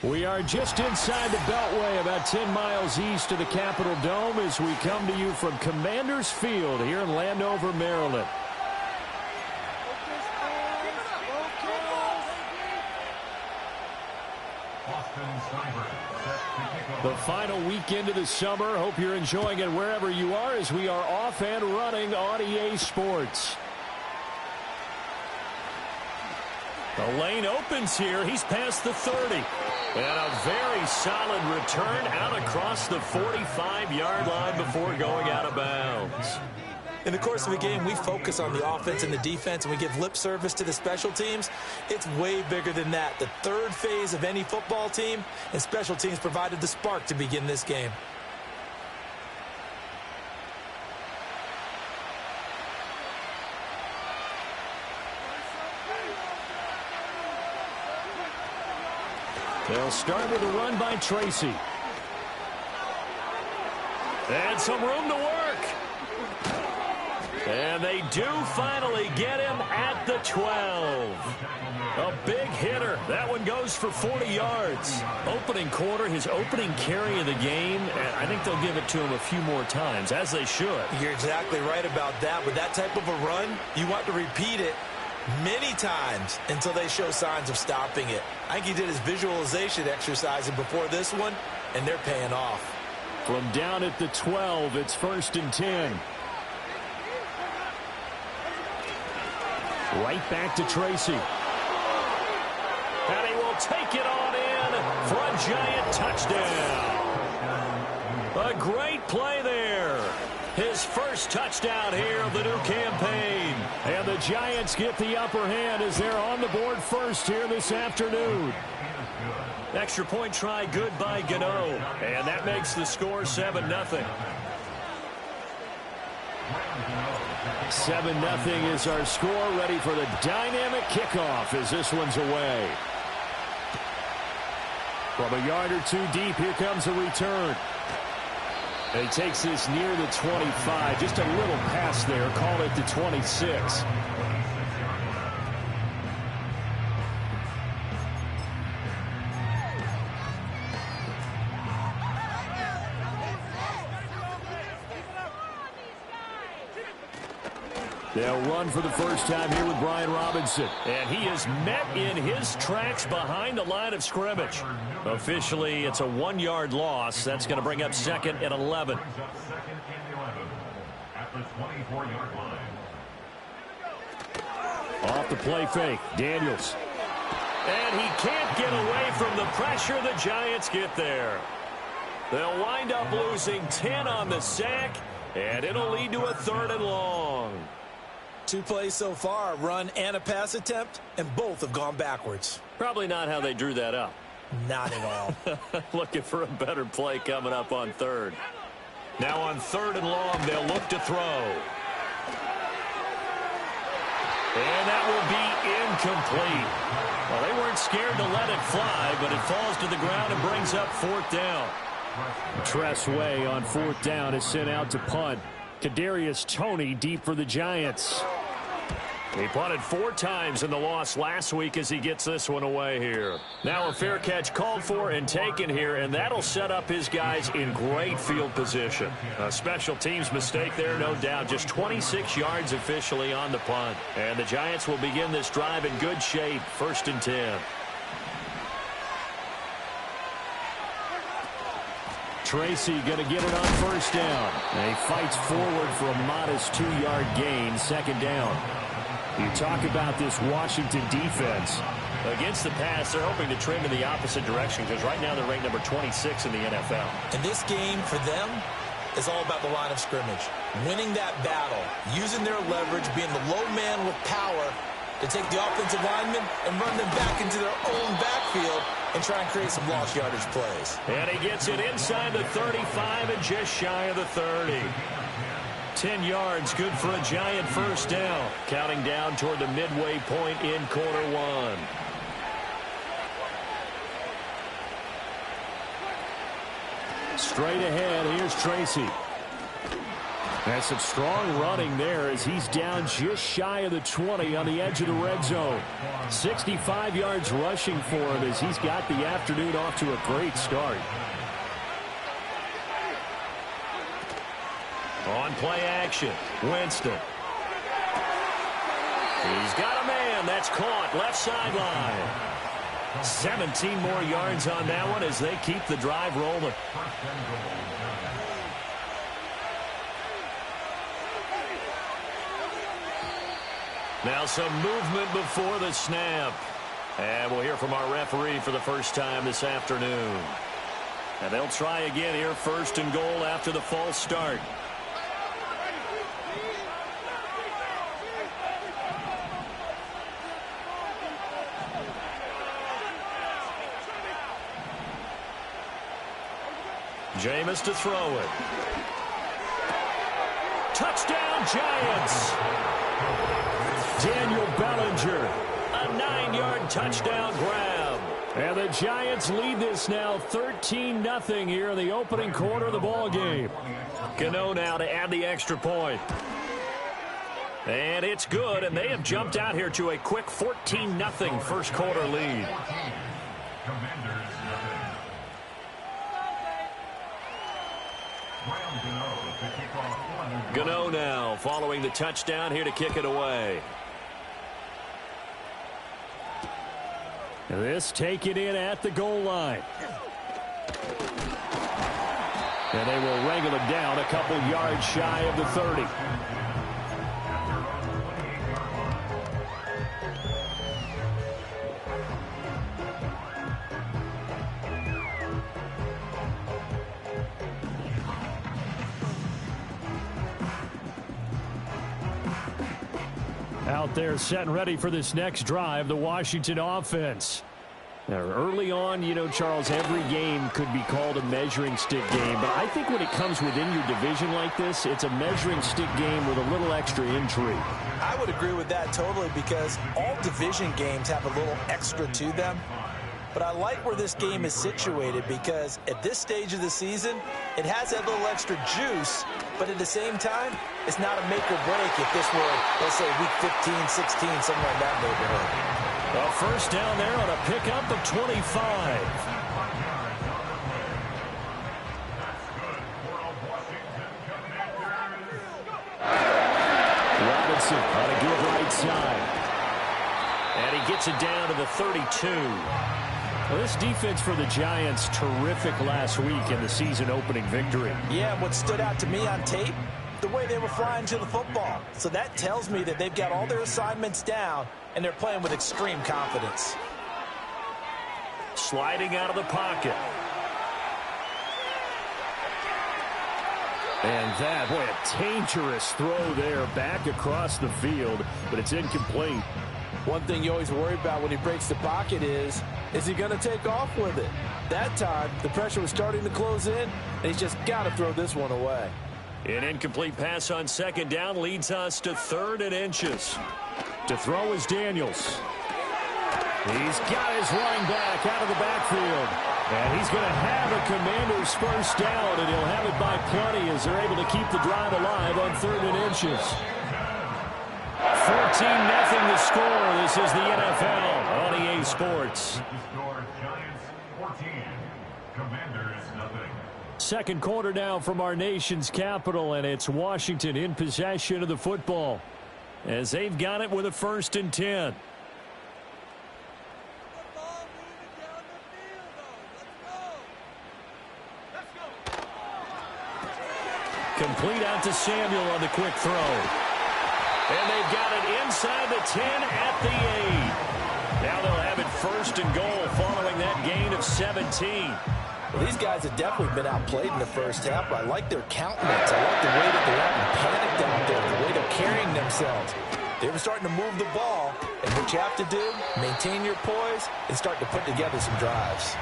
We are just inside the Beltway, about 10 miles east of the Capitol Dome as we come to you from Commanders Field here in Landover, Maryland. The final weekend of the summer. Hope you're enjoying it wherever you are as we are off and running on EA Sports. The lane opens here. He's past the 30. And a very solid return out across the 45-yard line before going out of bounds. In the course of a game, we focus on the offense and the defense, and we give lip service to the special teams. It's way bigger than that. The third phase of any football team, and special teams provided the spark to begin this game. They'll start with a run by Tracy. And some room to work. And they do finally get him at the 12. A big hitter. That one goes for 40 yards. Opening quarter, his opening carry of the game, and I think they'll give it to him a few more times, as they should. You're exactly right about that. With that type of a run, you want to repeat it many times until they show signs of stopping it. I think he did his visualization exercising before this one, and they're paying off. From down at the 12, it's 1st and 10. Right back to Tracy. And he will take it on in for a Giant touchdown. A great play there. His first touchdown here of the new campaign. And the Giants get the upper hand as they're on the board first here this afternoon. Extra point try good by Gano. And that makes the score 7-0. 7-0 is our score. Ready for the dynamic kickoff as this one's away. From a yard or two deep, here comes a return. And he takes this near the 25. Just a little pass there. Call it the 26. They'll run for the first time here with Brian Robinson. And he is met in his tracks behind the line of scrimmage. Officially, it's a 1-yard loss. That's going to bring up 2nd and 11. Off the play fake, Daniels. And he can't get away from the pressure. The Giants get there. They'll wind up losing 10 on the sack, and it'll lead to a 3rd and long. 2 plays so far, a run and a pass attempt, and both have gone backwards. Probably not how they drew that up. Not at all. Looking for a better play coming up on 3rd. Now on 3rd and long, they'll look to throw. And that will be incomplete. Well, they weren't scared to let it fly, but it falls to the ground and brings up 4th down. Tress Way on 4th down is sent out to punt. Kadarius Toney deep for the Giants. He punted 4 times in the loss last week as he gets this one away here. Now a fair catch called for and taken here, and that'll set up his guys in great field position. A special teams mistake there, no doubt. Just 26 yards officially on the punt. And the Giants will begin this drive in good shape. 1st and 10. Tracy going to get it on 1st down. And he fights forward for a modest 2-yard gain. 2nd down. You talk about this Washington defense. Against the pass, they're hoping to trend in the opposite direction because right now they're ranked number 26 in the NFL. And this game for them is all about the line of scrimmage. Winning that battle, using their leverage, being the low man with power to take the offensive linemen and run them back into their own backfield and try and create some lost yardage plays. And he gets it inside the 35 and just shy of the 30. 10 yards, good for a Giant 1st down. Counting down toward the midway point in quarter 1. Straight ahead, here's Tracy. That's some strong running there as he's down just shy of the 20 on the edge of the red zone. 65 yards rushing for him as he's got the afternoon off to a great start. On play action, Winston. He's got a man. That's caught left sideline. 17 more yards on that one as they keep the drive rolling. Now some movement before the snap. And we'll hear from our referee for the first time this afternoon. And they'll try again here, first and goal after the false start. Jameis to throw it. Touchdown, Giants. Daniel Bellinger, a 9-yard touchdown grab. And the Giants lead this now 13-0 here in the opening quarter of the ball game. Gano now to add the extra point. And it's good, and they have jumped out here to a quick 14-0 first quarter lead. Gano now following the touchdown here to kick it away. This taken in at the goal line. And they will wrangle him down a couple yards shy of the 30. Out there set and ready for this next drive, the Washington offense. Now, early on, you know, Charles, every game could be called a measuring stick game. But I think when it comes within your division like this, it's a measuring stick game with a little extra intrigue. I would agree with that totally because all division games have a little extra to them. But I like where this game is situated because at this stage of the season, it has that little extra juice. But at the same time, it's not a make or break if this were, let's say, week 15, 16, somewhere in that neighborhood. A first down there on a pickup of 25. Robinson on a good right side. And he gets it down to the 32. Well, this defense for the Giants, terrific last week in the season-opening victory. Yeah, what stood out to me on tape, the way they were flying to the football. So that tells me that they've got all their assignments down, and they're playing with extreme confidence. Sliding out of the pocket. And that, boy, a dangerous throw there back across the field, but it's incomplete. One thing you always worry about when he breaks the pocket is he going to take off with it? That time, the pressure was starting to close in, and he's just got to throw this one away. An incomplete pass on second down leads us to 3rd and inches. To throw is Daniels. He's got his running back out of the backfield. And he's going to have a Commanders first down, and he'll have it by plenty as they're able to keep the drive alive on 3rd and inches. 14-0 the score. This is the NFL on EA Sports. Second quarter now from our nation's capital, and it's Washington in possession of the football as they've got it with a 1st and 10. Complete out to Samuel on the quick throw. And they've got it inside the 10 at the 8. Now they'll have it 1st and goal following that gain of 17. Well, these guys have definitely been outplayed in the first half, but I like their countenance. I like the way that they're having panicked out there, the way they're carrying themselves. They were starting to move the ball, and what you have to do, maintain your poise and start to put together some drives.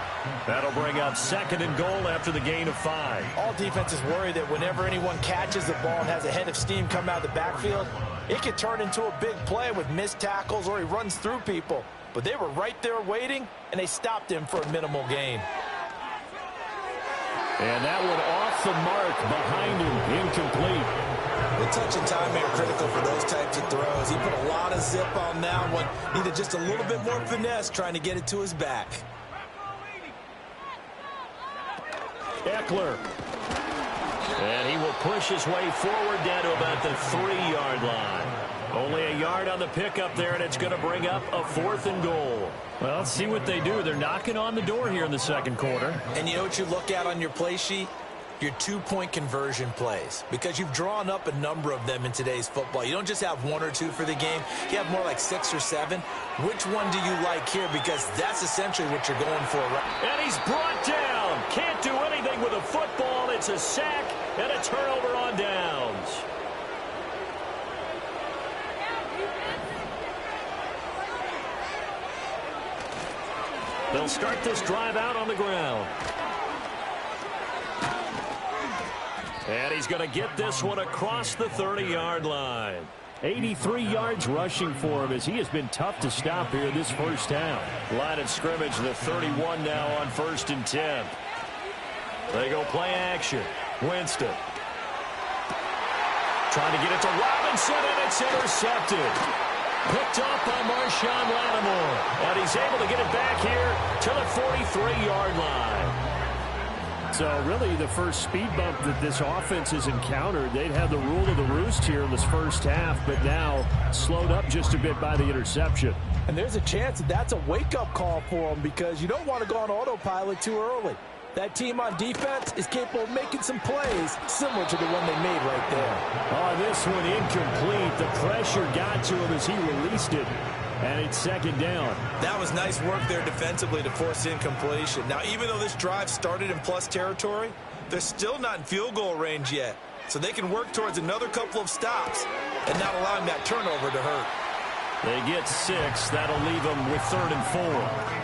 That'll bring up 2nd and goal after the gain of 5. All defenses worry that whenever anyone catches the ball and has a head of steam come out of the backfield, it could turn into a big play with missed tackles or he runs through people. But they were right there waiting, and they stopped him for a minimal gain. And that one off the mark behind him, incomplete. The touch and timing are critical for those types of throws. He put a lot of zip on that one. Needed just a little bit more finesse trying to get it to his back. Eckler. And he will push his way forward down to about the 3-yard line. Only a yard on the pickup there, and it's going to bring up a 4th and goal. Well, let's see what they do. They're knocking on the door here in the second quarter. And you know what you look at on your play sheet? Your 2-point conversion plays, because you've drawn up a number of them in today's football. You don't just have 1 or 2 for the game. You have more like 6 or 7. Which one do you like here? Because that's essentially what you're going for. And he's brought down. Can't do anything with a football. It's a sack and a turnover on downs. They'll start this drive out on the ground. And he's going to get this one across the 30-yard line. 83 yards rushing for him as he has been tough to stop here this first half. Line of scrimmage, the 31 now on 1st and 10. They go play action. Winston. Trying to get it to Robinson, and it's intercepted. Picked up by Marshawn Lattimore. And he's able to get it back here to the 43-yard line. So really the first speed bump that this offense has encountered, they'd have the rule of the roost here in this first half, but now slowed up just a bit by the interception. And there's a chance that that's a wake-up call for them, because you don't want to go on autopilot too early. That team on defense is capable of making some plays similar to the one they made right there. Oh, this one incomplete. The pressure got to him as he released it. And it's 2nd down. That was nice work there defensively to force incompletion. Now, even though this drive started in plus territory, they're still not in field goal range yet. So they can work towards another couple of stops and not allowing that turnover to hurt. They get 6. That'll leave them with 3rd and 4.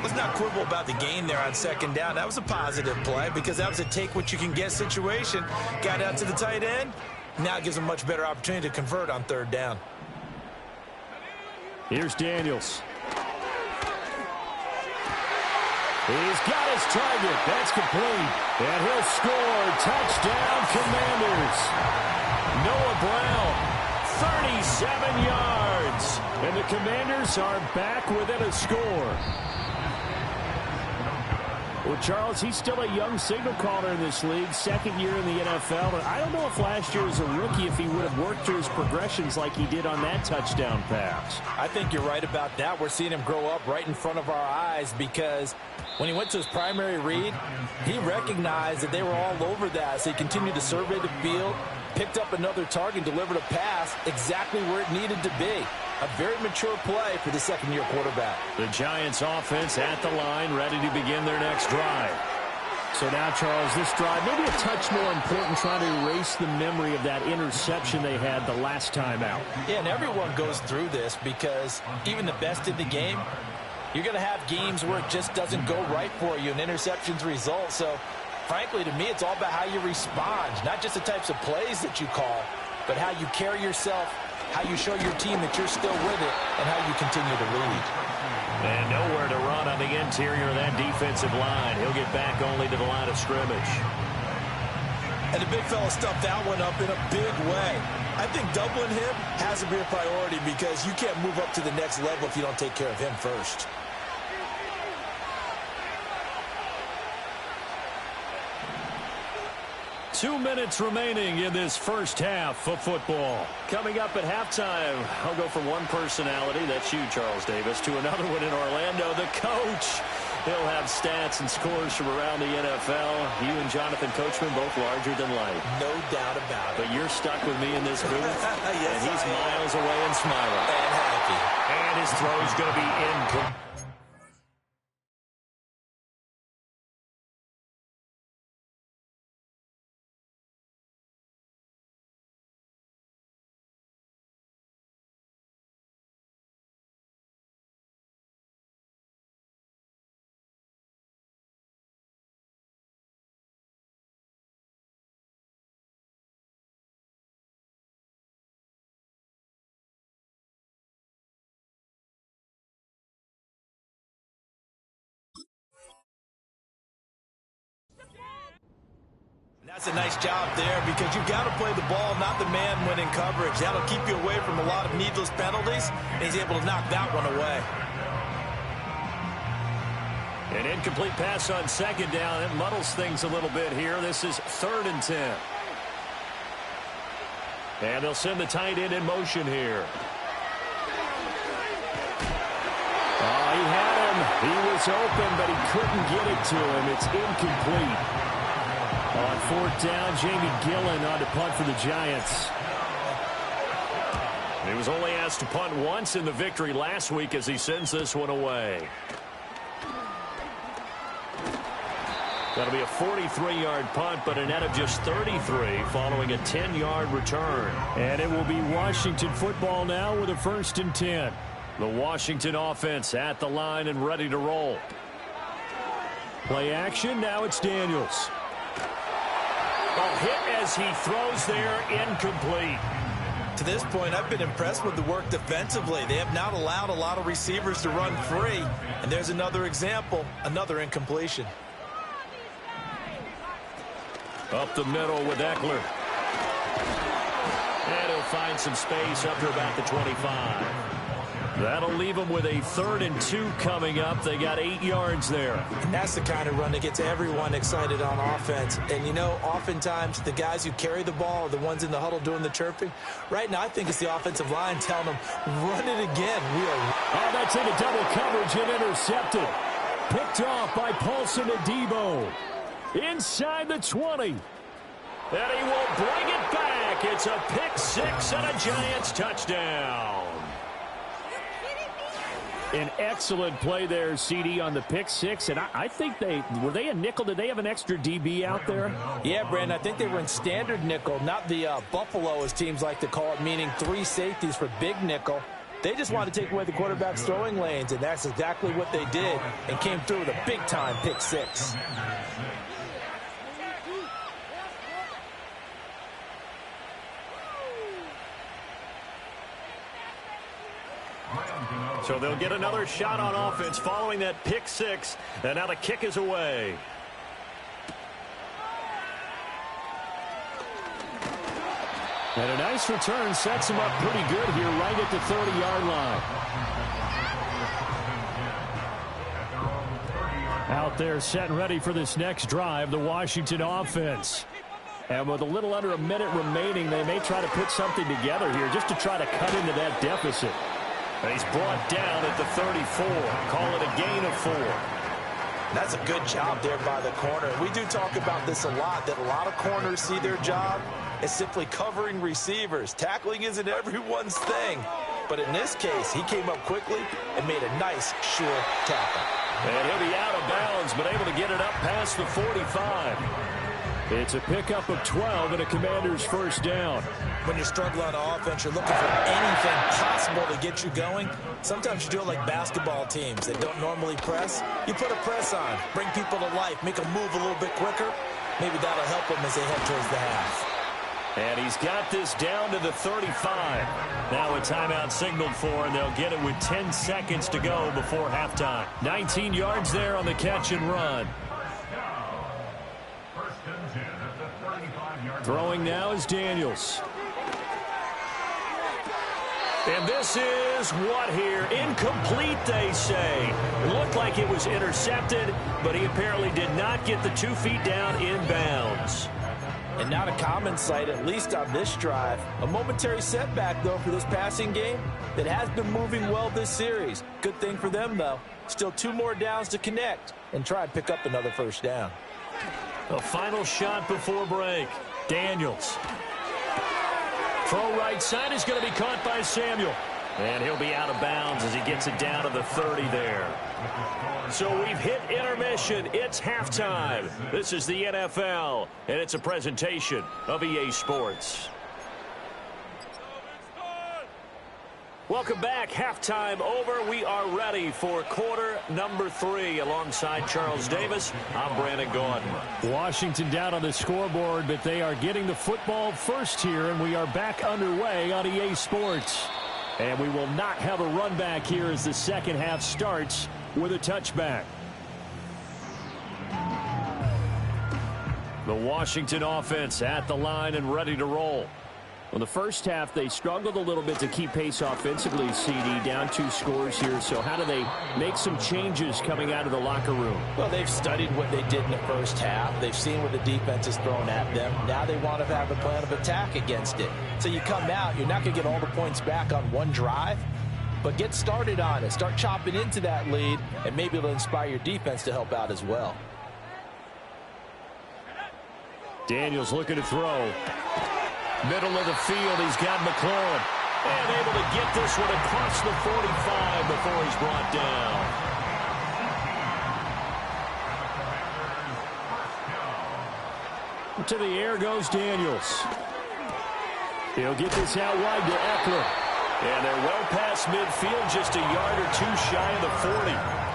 Let's not quibble about the gain there on 2nd down. That was a positive play because that was a take-what-you-can-get situation. Got out to the tight end. Now it gives them a much better opportunity to convert on 3rd down. Here's Daniels. He's got his target. That's complete. And he'll score. Touchdown, Commanders. Noah Brown, 37 yards. And the Commanders are back within a score. Well, Charles, he's still a young signal caller in this league, 2nd year in the NFL. But I don't know if last year as a rookie if he would have worked through his progressions like he did on that touchdown pass. I think you're right about that. We're seeing him grow up right in front of our eyes, because when he went to his primary read, he recognized that they were all over that. So he continued to survey the field, picked up another target, delivered a pass exactly where it needed to be. A very mature play for the 2nd-year quarterback. The Giants offense at the line, ready to begin their next drive. So now, Charles, this drive maybe a touch more important, trying to erase the memory of that interception they had the last time out. Yeah, and everyone goes through this, because even the best in the game, you're going to have games where it just doesn't go right for you and interceptions result. So, frankly, to me, it's all about how you respond, not just the types of plays that you call, but how you carry yourself, how you show your team that you're still with it, and how you continue to lead. And nowhere to run on the interior of that defensive line. He'll get back only to the line of scrimmage. And the big fella stuffed that one up in a big way. I think doubling him has to be a priority, because you can't move up to the next level if you don't take care of him first. Two minutes remaining in this first half of football. Coming up at halftime, I'll go from one personality, that's you, Charles Davis, to another one in Orlando, the coach. He'll have stats and scores from around the NFL. You and Jonathan Coachman, both larger than life. No doubt about it. But you're stuck with me in this booth, yes, and he's miles away and smiling. And happy. And his throw is going to be incomplete. That's a nice job there because you've got to play the ball, not the man when in coverage. That'll keep you away from a lot of needless penalties, and he's able to knock that one away. An incomplete pass on second down. It muddles things a little bit here. This is 3rd and 10. And they'll send the tight end in motion here. Oh, he had him. He was open, but he couldn't get it to him. It's incomplete. On 4th down, Jamie Gillen on to punt for the Giants. He was only asked to punt once in the victory last week as he sends this one away. That'll be a 43-yard punt, but a net of just 33 following a 10-yard return. And it will be Washington football now with a 1st and 10. The Washington offense at the line and ready to roll. Play action. Now it's Daniels. A hit as he throws there, incomplete. To this point, I've been impressed with the work defensively. They have not allowed a lot of receivers to run free. And there's another example, another incompletion. Up the middle with Eckler. And he'll find some space up to about the 25. That'll leave them with a 3rd and 2 coming up. They got 8 yards there. And that's the kind of run that gets everyone excited on offense. And, you know, oftentimes the guys who carry the ball are the ones in the huddle doing the chirping. Right now, I think it's the offensive line telling them, run it again. Oh, that's into double coverage and intercepted. Picked off by Paulson Adebo. Inside the 20. And he will bring it back. It's a pick 6 and a Giants touchdown. An excellent play there, CD, on the pick 6. And I think were they a nickel? Did they have an extra DB out there? Yeah, Brandon, I think they were in standard nickel, not the Buffalo, as teams like to call it, meaning 3 safeties for big nickel. They just wanted to take away the quarterback's throwing lanes, and that's exactly what they did and came through with a big-time pick 6. So they'll get another shot on offense following that pick 6. And now the kick is away. And a nice return sets him up pretty good here right at the 30-yard line. Out there set and ready for this next drive, the Washington offense. And with a little under a minute remaining, they may try to put something together here just to try to cut into that deficit. And he's brought down at the 34. Call it a gain of 4. That's a good job there by the corner. We do talk about this a lot, that a lot of corners see their job as simply covering receivers. Tackling isn't everyone's thing. But in this case, he came up quickly and made a nice, sure tackle. And he'll be out of bounds, but able to get it up past the 45. It's a pickup of 12 and a Commander's 1st down. When you're struggling on offense, you're looking for anything possible to get you going. Sometimes you do it like basketball teams that don't normally press. You put a press on, bring people to life, make them move a little bit quicker. Maybe that'll help them as they head towards the half. And he's got this down to the 35. Now a timeout signaled for, and they'll get it with 10 seconds to go before halftime. 19 yards there on the catch and run. Throwing now is Daniels. And this is what here? Incomplete, they say. Looked like it was intercepted, but he apparently did not get the 2 feet down in bounds. And not a common sight, at least on this drive. A momentary setback, though, for this passing game that has been moving well this series. Good thing for them, though. Still 2 more downs to connect and try and pick up another 1st down. A final shot before break. Daniels. Throw right side is going to be caught by Samuel. And he'll be out of bounds as he gets it down to the 30 there. So we've hit intermission. It's halftime. This is the NFL, and it's a presentation of EA Sports. Welcome back. Halftime over. We are ready for quarter number 3. Alongside Charles Davis, I'm Brandon Gordon. Washington down on the scoreboard, but they are getting the football first here, and we are back underway on EA Sports. And we will not have a run back here as the second half starts with a touchback. The Washington offense at the line and ready to roll. Well, the first half, they struggled a little bit to keep pace offensively, CD, down 2 scores here. So how do they make some changes coming out of the locker room? Well, they've studied what they did in the first half. They've seen what the defense is throwing at them. Now they want to have a plan of attack against it. So you come out, you're not going to get all the points back on one drive, but get started on it. Start chopping into that lead, and maybe it'll inspire your defense to help out as well. Daniels looking to throw. Middle of the field, he's got McLaurin. And able to get this one across the 45 before he's brought down. To the air goes Daniels. He'll get this out wide to Eckler. And they're well past midfield, just a yard or 2 shy of the 40.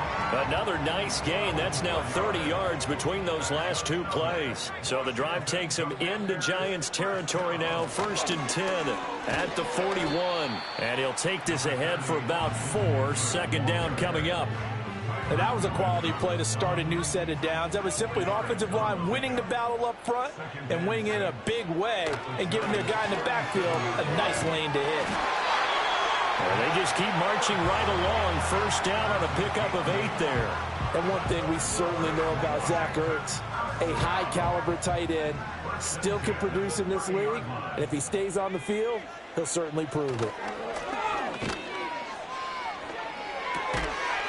Another nice gain. That's now 30 yards between those last 2 plays. So the drive takes him into Giants territory now. 1st and 10 at the 41. And he'll take this ahead for about 4. 2nd down coming up. And that was a quality play to start a new set of downs. That was simply an offensive line winning the battle up front and winning it in a big way and giving their guy in the backfield a nice lane to hit. Well, they just keep marching right along. 1st down on a pickup of 8 there. And one thing we certainly know about Zach Ertz, a high-caliber tight end, still can produce in this league. And if he stays on the field, he'll certainly prove it.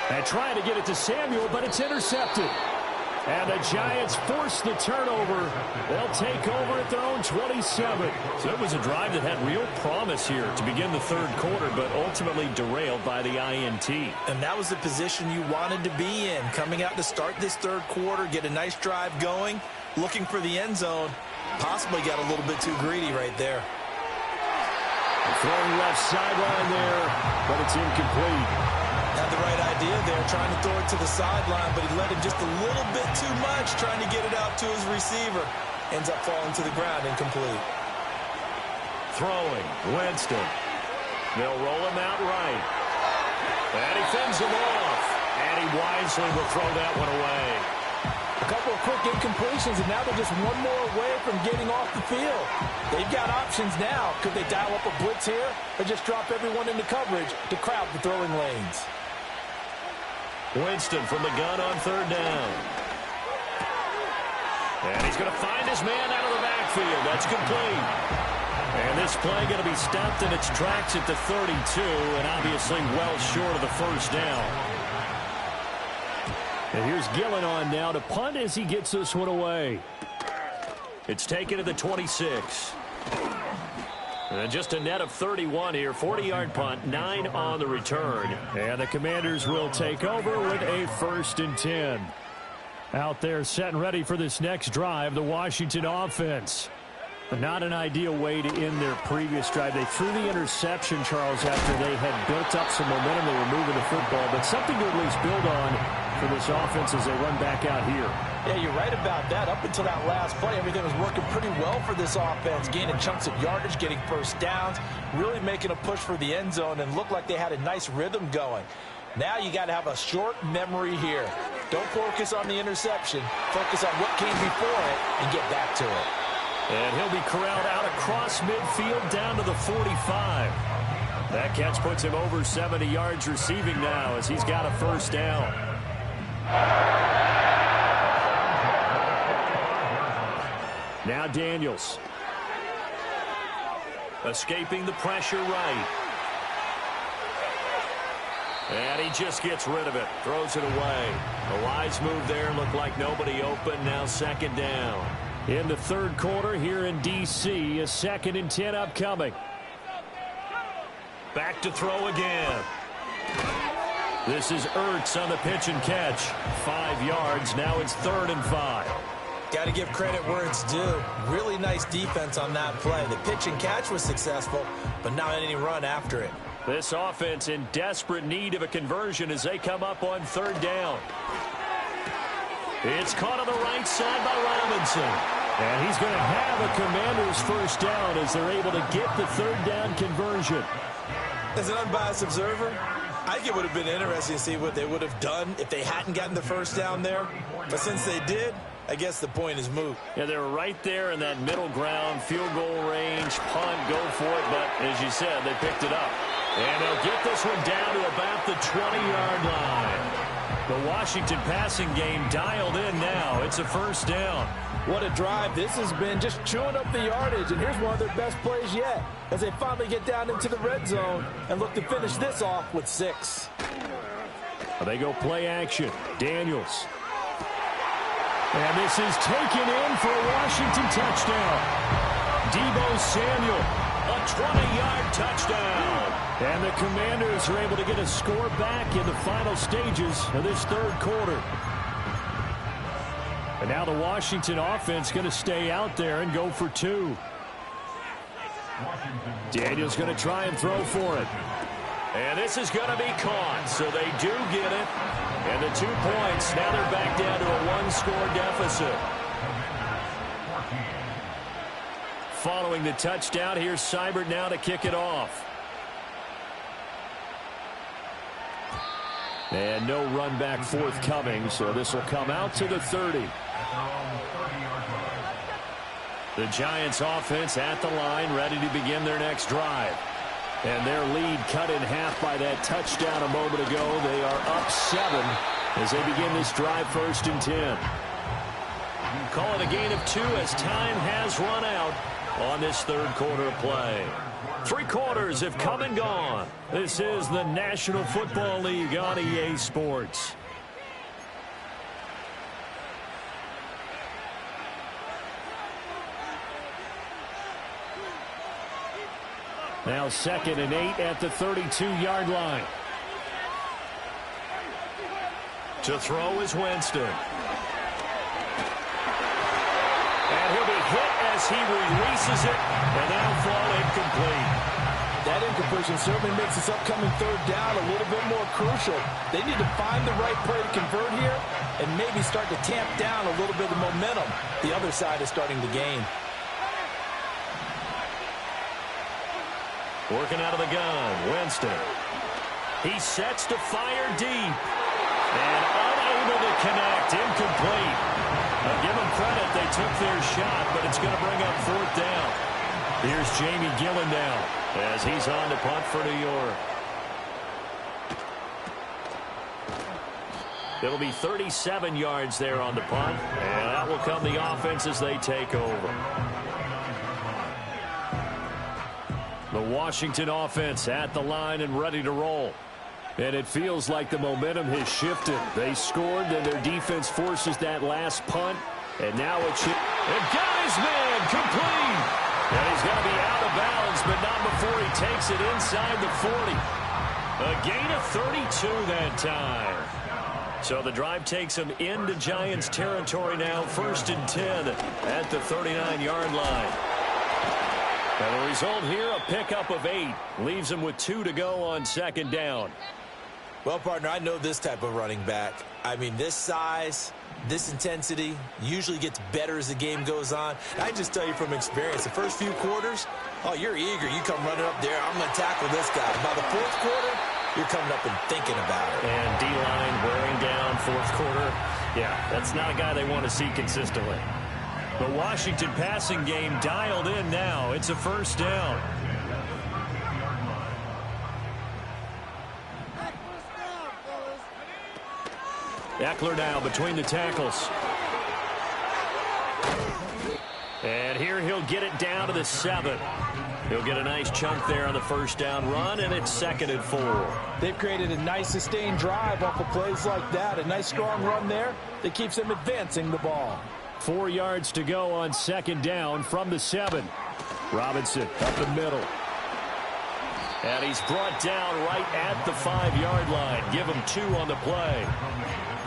And trying to get it to Samuel, but it's intercepted. And the Giants force the turnover. They'll take over at their own 27. So it was a drive that had real promise here to begin the 3rd quarter, but ultimately derailed by the INT. And that was the position you wanted to be in. Coming out to start this 3rd quarter, get a nice drive going, looking for the end zone. Possibly got a little bit too greedy right there. Throwing left sideline there, but it's incomplete. Had the right idea there, trying to throw it to the sideline, but he let him just a little bit too much, trying to get it out to his receiver. Ends up falling to the ground, incomplete. Throwing, Winston. They'll roll him out right. And he fends him off. And he wisely will throw that one away. A couple of quick incompletions, and now they're just one more away from getting off the field. They've got options now. Could they dial up a blitz here or just drop everyone into coverage to crowd the throwing lanes? Winston from the gun on 3rd down. And he's going to find his man out of the backfield. That's complete. And this play going to be stopped in its tracks at the 32, and obviously well short of the 1st down. And here's Gillen on now to punt as he gets this one away. It's taken to the 26. And just a net of 31 here. 40-yard punt, 9 on the return. And the Commanders will take over with a 1st and 10. Out there set and ready for this next drive, the Washington offense. Not an ideal way to end their previous drive. They threw the interception, Charles, after they had built up some momentum. They were moving the football, but something to at least build on for this offense as they run back out here. Yeah, you're right about that. Up until that last play, everything was working pretty well for this offense, gaining chunks of yardage, getting 1st downs, really making a push for the end zone, and looked like they had a nice rhythm going. Now you got to have a short memory here. Don't focus on the interception. Focus on what came before it and get back to it. And he'll be corralled out across midfield down to the 45. That catch puts him over 70 yards receiving now as he's got a 1st down. Now Daniels. Escaping the pressure right. And he just gets rid of it. Throws it away. A wise move there. Looked like nobody open. Now 2nd down. In the 3rd quarter here in D.C., a 2nd and 10 upcoming. Back to throw again. This is Ertz on the pitch and catch. 5 yards. Now it's 3rd and 5. Got to give credit where it's due. Really nice defense on that play. The pitch and catch was successful, but not any run after it. This offense in desperate need of a conversion as they come up on 3rd down. It's caught on the right side by Robinson. And he's going to have a Commanders 1st down as they're able to get the 3rd down conversion. As an unbiased observer, I think it would have been interesting to see what they would have done if they hadn't gotten the 1st down there. But since they did, I guess the point is moot. Yeah, they were right there in that middle ground, field goal range, punt, go for it. But as you said, they picked it up. And they'll get this one down to about the 20-yard line. The Washington passing game dialed in now. It's a first down. What a drive this has been, just chewing up the yardage. And here's one of their best plays yet as they finally get down into the red zone and look to finish this off with 6. They go play action. Daniels. And this is taken in for a Washington touchdown. Deebo Samuel, a 20-yard touchdown. And the Commanders are able to get a score back in the final stages of this third quarter. And now the Washington offense going to stay out there and go for 2. Daniels going to try and throw for it. And this is going to be caught, so they do get it. And the 2 points, now they're back down to a 1-score deficit. Following the touchdown, here's Seibert now to kick it off. And no run back forthcoming, so this will come out to the 30. The Giants offense at the line, ready to begin their next drive. And their lead cut in half by that touchdown a moment ago. They are up 7 as they begin this drive, 1st and 10. Call it a gain of 2 as time has run out on this third quarter of play. 3 quarters have come and gone. This is the National Football League on EA Sports. Now 2nd and 8 at the 32-yard line. To throw is Winston. And he'll be hit as he releases it, and that'll fall incomplete. That incompletion certainly makes this upcoming third down a little bit more crucial. They need to find the right play to convert here and maybe start to tamp down a little bit of momentum the other side is starting to gain. Working out of the gun, Winston. He sets to fire deep. And unable to connect, incomplete. Now give them credit, they took their shot, but it's going to bring up 4th down. Here's Jamie Gillen now as he's on to punt for New York. It'll be 37 yards there on the punt, and that will come the offense as they take over. The Washington offense at the line and ready to roll. And it feels like the momentum has shifted. They scored, then their defense forces that last punt. And now it's... And got his man complete! And he's going to be out of bounds, but not before he takes it inside the 40. A gain of 32 that time. So the drive takes him into Giants territory now. 1st and 10 at the 39-yard line. And the result here, a pickup of 8. Leaves him with 2 to go on 2nd down. Well, partner, I know this type of running back. I mean, this size, this intensity usually gets better as the game goes on. And I just tell you from experience, the first few quarters, oh, you're eager. You come running up there, I'm going to tackle this guy. By the 4th quarter, you're coming up and thinking about it. And D-line wearing down 4th quarter. Yeah, that's not a guy they want to see consistently. The Washington passing game dialed in now. It's a 1st down. Eckler now between the tackles. And here he'll get it down to the 7. He'll get a nice chunk there on the 1st down run, and it's 2nd and 4. They've created a nice sustained drive off of plays like that. A nice strong run there that keeps them advancing the ball. 4 yards to go on 2nd down from the 7. Robinson up the middle. And he's brought down right at the 5-yard line. Give him 2 on the play.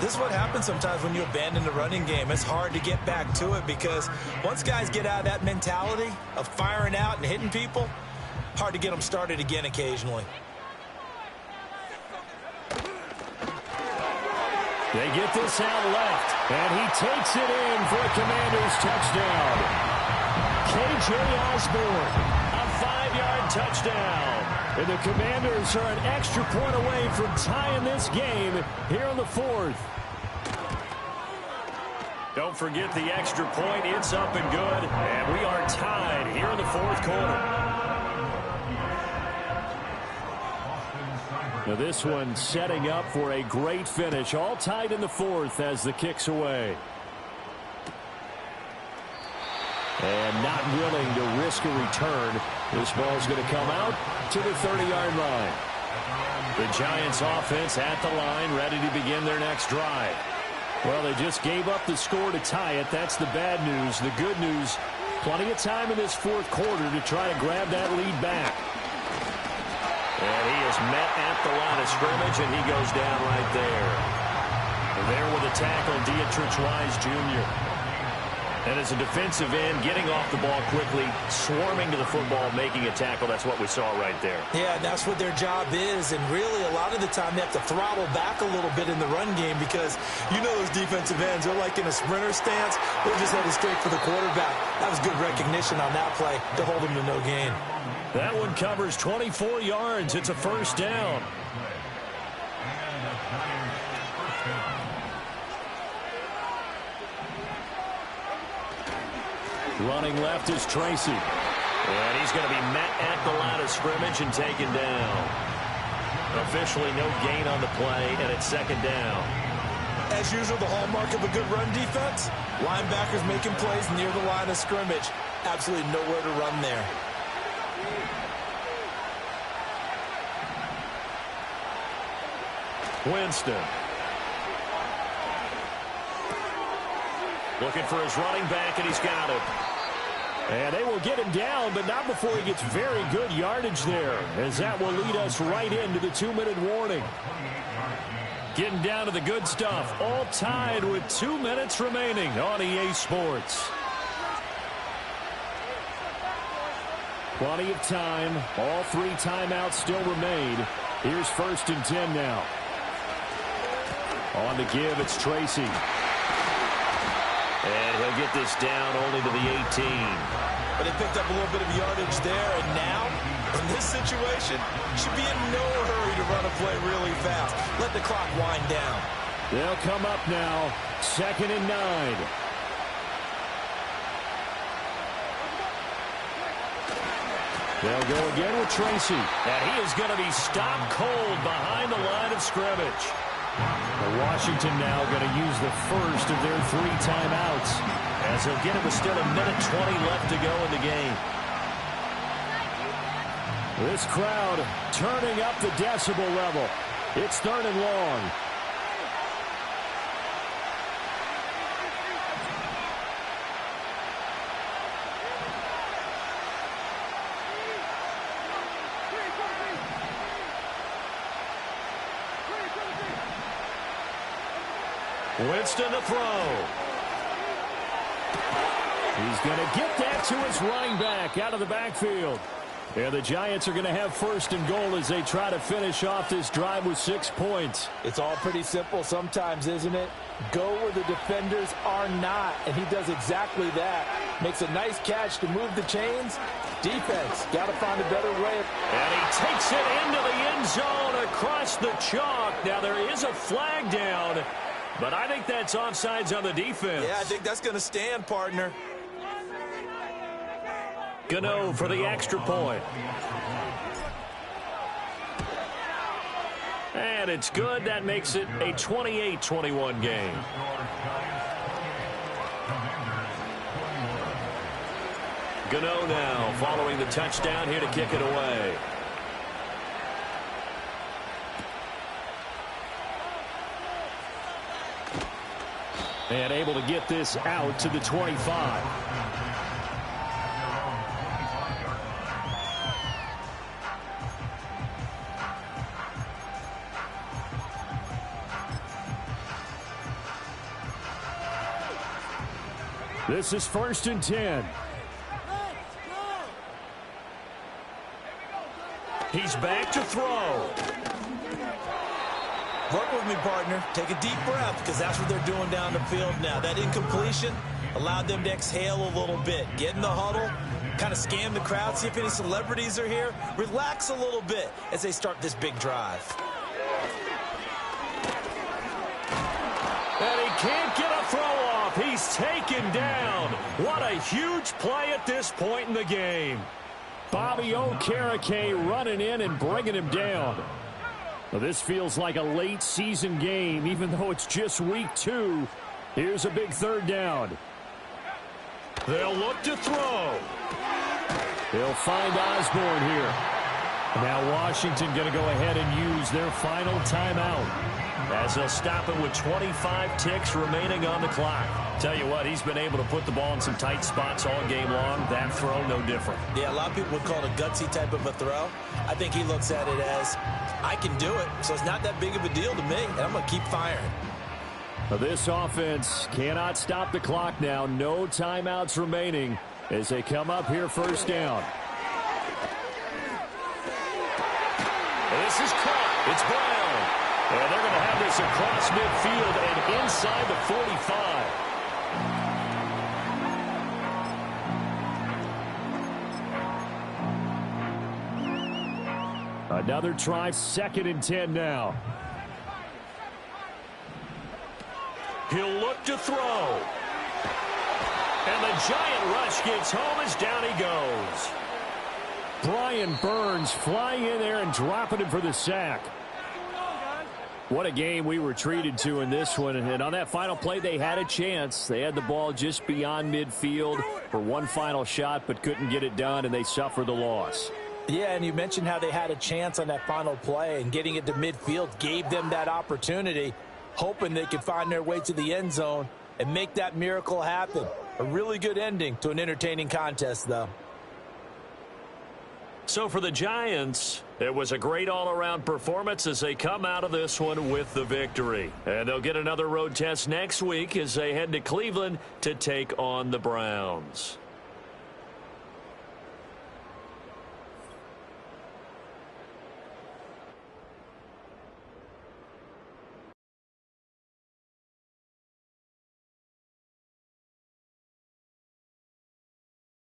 This is what happens sometimes when you abandon the running game. It's hard to get back to it because once guys get out of that mentality of firing out and hitting people, hard to get them started again occasionally. They get this out left, and he takes it in for a Commanders touchdown. K.J. Osborne, a 5-yard touchdown. And the Commanders are an extra point away from tying this game here in the 4th. Don't forget the extra point. It's up and good. And we are tied here in the fourth quarter. Now this one setting up for a great finish. All tied in the fourth as the kick's away. And not willing to risk a return. This ball's going to come out to the 30-yard line. The Giants offense at the line, ready to begin their next drive. Well, they just gave up the score to tie it. That's the bad news. The good news, plenty of time in this fourth quarter to try to grab that lead back. And he is met at the line of scrimmage, and he goes down right there. There with a tackle, Dietrich Wise Jr. And as a defensive end, getting off the ball quickly, swarming to the football, making a tackle. That's what we saw right there. Yeah, that's what their job is. And really, a lot of the time, they have to throttle back a little bit in the run game because you know those defensive ends, they're like in a sprinter stance. They're just headed straight for the quarterback. That was good recognition on that play to hold him to no gain. That one covers 24 yards. It's a first down. Running left is Tracy. And he's going to be met at the line of scrimmage and taken down. Officially no gain on the play, and it's second down. As usual, the hallmark of a good run defense, linebackers making plays near the line of scrimmage. Absolutely nowhere to run there. Winston. Looking for his running back, and he's got it. And they will get him down, but not before he gets very good yardage there, as that will lead us right into the 2-minute warning. Getting down to the good stuff, all tied with 2 minutes remaining on EA Sports. Plenty of time. All 3 timeouts still remain. Here's 1st and 10 now. On the give, it's Tracy. And he'll get this down only to the 18. But they picked up a little bit of yardage there, and now, in this situation, should be in no hurry to run a play really fast. Let the clock wind down. They'll come up now, 2nd and 9. They'll go again with Tracy. And he is going to be stopped cold behind the line of scrimmage. Washington now going to use the first of their 3 timeouts, as he'll get it with still 1:20 left to go in the game. This crowd turning up the decibel level. It's 3rd and long. Winston to throw. He's going to get that to his running back out of the backfield. And the Giants are going to have 1st and goal as they try to finish off this drive with 6 points. It's all pretty simple sometimes, isn't it? Go where the defenders are not, and he does exactly that. Makes a nice catch to move the chains. Defense, got to find a better way. And he takes it into the end zone across the chalk. Now there is a flag down, but I think that's offsides on the defense. Yeah, I think that's going to stand, partner. Gano for the extra point. And it's good. That makes it a 28-21 game. Gano now following the touchdown here to kick it away. And able to get this out to the 25. This is 1st and 10. He's back to throw. Work with me, partner. Take a deep breath, because that's what they're doing down the field now. That incompletion allowed them to exhale a little bit. Get in the huddle, kind of scan the crowd, see if any celebrities are here. Relax a little bit as they start this big drive. And he can't get a throw off. He's taken down. What a huge play at this point in the game. Bobby Okereke running in and bringing him down. Well, this feels like a late-season game, even though it's just week 2. Here's a big third down. They'll look to throw. They'll find Osborne here. Now Washington going to go ahead and use their final timeout, as they'll stop it with 25 ticks remaining on the clock. Tell you what, he's been able to put the ball in some tight spots all game long. That throw, no different. Yeah, a lot of people would call it a gutsy type of a throw. I think he looks at it as, I can do it, so it's not that big of a deal to me, and I'm going to keep firing. Now this offense cannot stop the clock now. No timeouts remaining as they come up here first down. This is caught. It's Brown. And they're going to have this across midfield and inside the 45. Another try, 2nd and 10 now. He'll look to throw. And the giant rush gets home as down he goes. Brian Burns flying in there and dropping him for the sack. What a game we were treated to in this one. And on that final play, they had a chance. They had the ball just beyond midfield for one final shot, but couldn't get it done, and they suffered the loss. Yeah, and you mentioned how they had a chance on that final play, and getting it to midfield gave them that opportunity, hoping they could find their way to the end zone and make that miracle happen. A really good ending to an entertaining contest, though. So for the Giants, it was a great all-around performance as they come out of this one with the victory. And they'll get another road test next week as they head to Cleveland to take on the Browns.